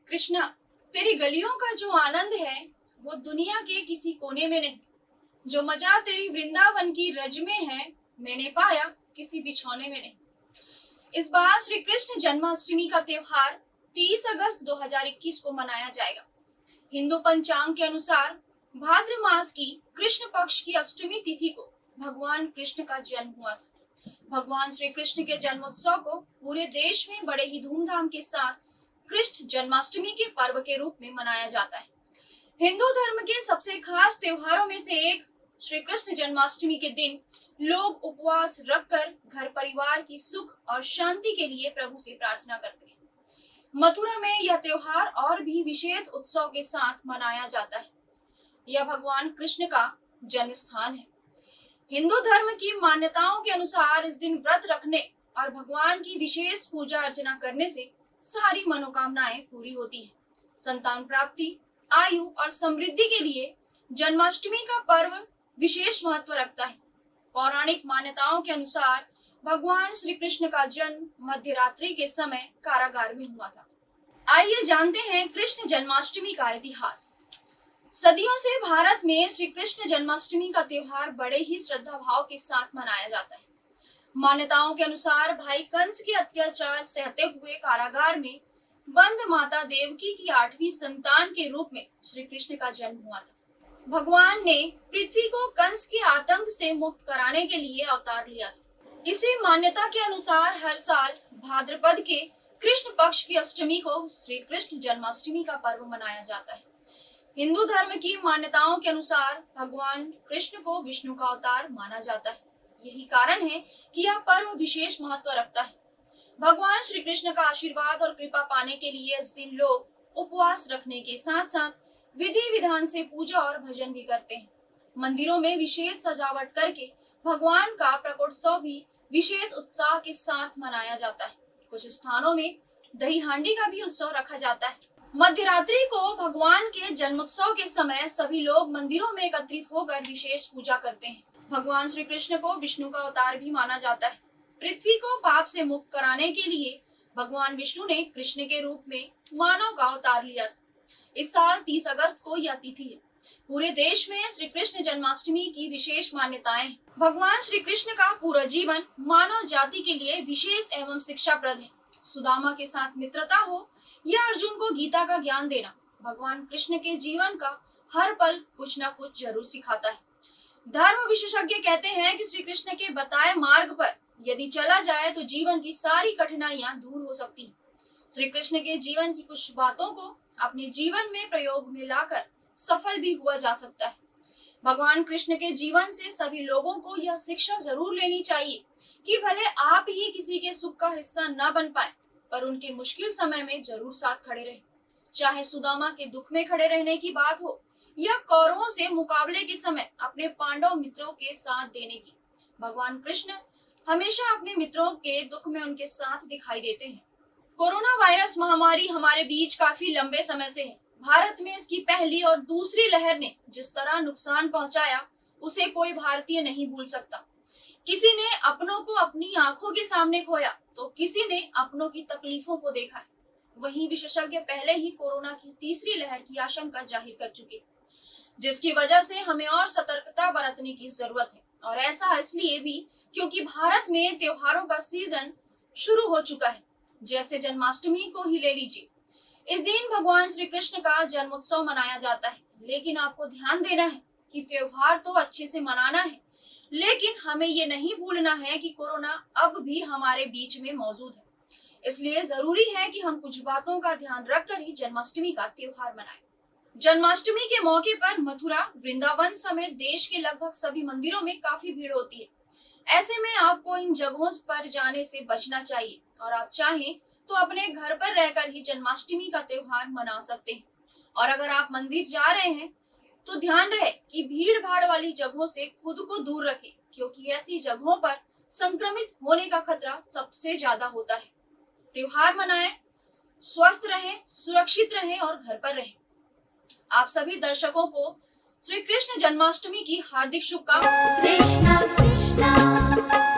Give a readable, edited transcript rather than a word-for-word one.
कृष्णा, तेरी गलियों का जो आनंद है वो दुनिया के किसी कोने में नहीं। जो मजा तेरी वृंदावन की रज में है, मैंने पाया किसी बिछौने में नहीं। इस बार श्री कृष्ण जन्माष्टमी का त्योहार 30 अगस्त 2021 को मनाया जाएगा। हिंदू पंचांग के अनुसार भाद्र मास की कृष्ण पक्ष की अष्टमी तिथि को भगवान कृष्ण का जन्म हुआ था। भगवान श्री कृष्ण के जन्मोत्सव को पूरे देश में बड़े ही धूमधाम के साथ कृष्ण जन्माष्टमी के पर्व के रूप में मनाया जाता है। हिंदू धर्म के सबसे खास त्योहारों में से एक श्री कृष्ण जन्माष्टमी के दिन लोग उपवास रखकर घर परिवार की सुख और शांति के लिए प्रभु से प्रार्थना करते हैं। मथुरा में यह त्योहार और भी विशेष उत्सव के साथ मनाया जाता है। यह भगवान कृष्ण का जन्म स्थान है। हिंदू धर्म की मान्यताओं के अनुसार इस दिन व्रत रखने और भगवान की विशेष पूजा अर्चना करने से सारी मनोकामनाएं पूरी होती हैं। संतान प्राप्ति, आयु और समृद्धि के लिए जन्माष्टमी का पर्व विशेष महत्व रखता है। पौराणिक मान्यताओं के अनुसार भगवान श्री कृष्ण का जन्म मध्य रात्रि के समय कारागार में हुआ था। आइए जानते हैं कृष्ण जन्माष्टमी का इतिहास। सदियों से भारत में श्री कृष्ण जन्माष्टमी का त्योहार बड़े ही श्रद्धा भाव के साथ मनाया जाता है। मान्यताओं के अनुसार भाई कंस के अत्याचार सहते हुए कारागार में बंद माता देवकी की 8वीं संतान के रूप में श्री कृष्ण का जन्म हुआ था। भगवान ने पृथ्वी को कंस के आतंक से मुक्त कराने के लिए अवतार लिया था। इसी मान्यता के अनुसार हर साल भाद्रपद के कृष्ण पक्ष की अष्टमी को श्री कृष्ण जन्माष्टमी का पर्व मनाया जाता है। हिंदू धर्म की मान्यताओं के अनुसार भगवान कृष्ण को विष्णु का अवतार माना जाता है। यही कारण है कि यह पर्व विशेष महत्व रखता है। भगवान श्री कृष्ण का आशीर्वाद और कृपा पाने के लिए इस दिन लोग उपवास रखने के साथ साथ विधि विधान से पूजा और भजन भी करते हैं। मंदिरों में विशेष सजावट करके भगवान का प्रकटोत्सव भी विशेष उत्साह के साथ मनाया जाता है। कुछ स्थानों में दही हांडी का भी उत्सव रखा जाता है। मध्य रात्रि को भगवान के जन्मोत्सव के समय सभी लोग मंदिरों में एकत्रित होकर विशेष पूजा करते हैं। भगवान श्री कृष्ण को विष्णु का अवतार भी माना जाता है। पृथ्वी को पाप से मुक्त कराने के लिए भगवान विष्णु ने कृष्ण के रूप में मानव का अवतार लिया था। इस साल 30 अगस्त को यह तिथि है। पूरे देश में श्री कृष्ण जन्माष्टमी की विशेष मान्यताएं हैं। भगवान श्री कृष्ण का पूरा जीवन मानव जाति के लिए विशेष एवं शिक्षाप्रद है। सुदामा के साथ मित्रता हो या अर्जुन को गीता का ज्ञान देना, भगवान कृष्ण के जीवन का हर पल कुछ न कुछ जरूर सिखाता है। धर्म विशेषज्ञ कहते हैं कि श्री कृष्ण के बताए मार्ग पर यदि चला जाए तो जीवन की सारी कठिनाइयां दूर हो सकती हैं। श्री कृष्ण के जीवन की कुछ बातों को अपने जीवन में प्रयोग में लाकर सफल भी हुआ जा सकता है। भगवान कृष्ण के जीवन से सभी लोगों को यह शिक्षा जरूर लेनी चाहिए कि भले आप ही किसी के सुख का हिस्सा न बन पाए, पर उनके मुश्किल समय में जरूर साथ खड़े रहे। चाहे सुदामा के दुख में खड़े रहने की बात हो या कौरवों से मुकाबले के समय अपने पांडव मित्रों के साथ देने की, भगवान कृष्ण हमेशा अपने मित्रों के दुख में उनके साथ दिखाई देते हैं। कोरोना वायरस महामारी हमारे बीच काफी लंबे समय से है। भारत में इसकी पहली और दूसरी लहर ने जिस तरह नुकसान पहुंचाया, उसे कोई भारतीय नहीं भूल सकता। किसी ने अपनों को अपनी आंखों के सामने खोया तो किसी ने अपनों की तकलीफों को देखा है। वहीं विशेषज्ञ पहले ही कोरोना की तीसरी लहर की आशंका जाहिर कर चुके, जिसकी वजह से हमें और सतर्कता बरतने की जरूरत है। और ऐसा इसलिए भी क्योंकि भारत में त्योहारों का सीजन शुरू हो चुका है। जैसे जन्माष्टमी को ही ले लीजिए, इस दिन भगवान श्री कृष्ण का जन्मोत्सव मनाया जाता है। लेकिन आपको ध्यान देना है कि त्योहार तो अच्छे से मनाना है, लेकिन हमें ये नहीं भूलना है कि कोरोना अब भी हमारे बीच में मौजूद है। इसलिए जरूरी है कि हम कुछ बातों का ध्यान रखकर ही जन्माष्टमी का त्योहार मनाएं। जन्माष्टमी के मौके पर मथुरा, वृंदावन समेत देश के लगभग सभी मंदिरों में काफी भीड़ होती है। ऐसे में आपको इन जगहों पर जाने से बचना चाहिए और आप चाहें तो अपने घर पर रहकर ही जन्माष्टमी का त्योहार मना सकते हैं। और अगर आप मंदिर जा रहे हैं तो ध्यान रहे कि भीड़ भाड़ वाली जगहों से खुद को दूर रखें, क्योंकि ऐसी जगहों पर संक्रमित होने का खतरा सबसे ज्यादा होता है। त्योहार मनाएं, स्वस्थ रहें, सुरक्षित रहें और घर पर रहें। आप सभी दर्शकों को श्री कृष्ण जन्माष्टमी की हार्दिक शुभकामनाएं। कृष्णा कृष्णा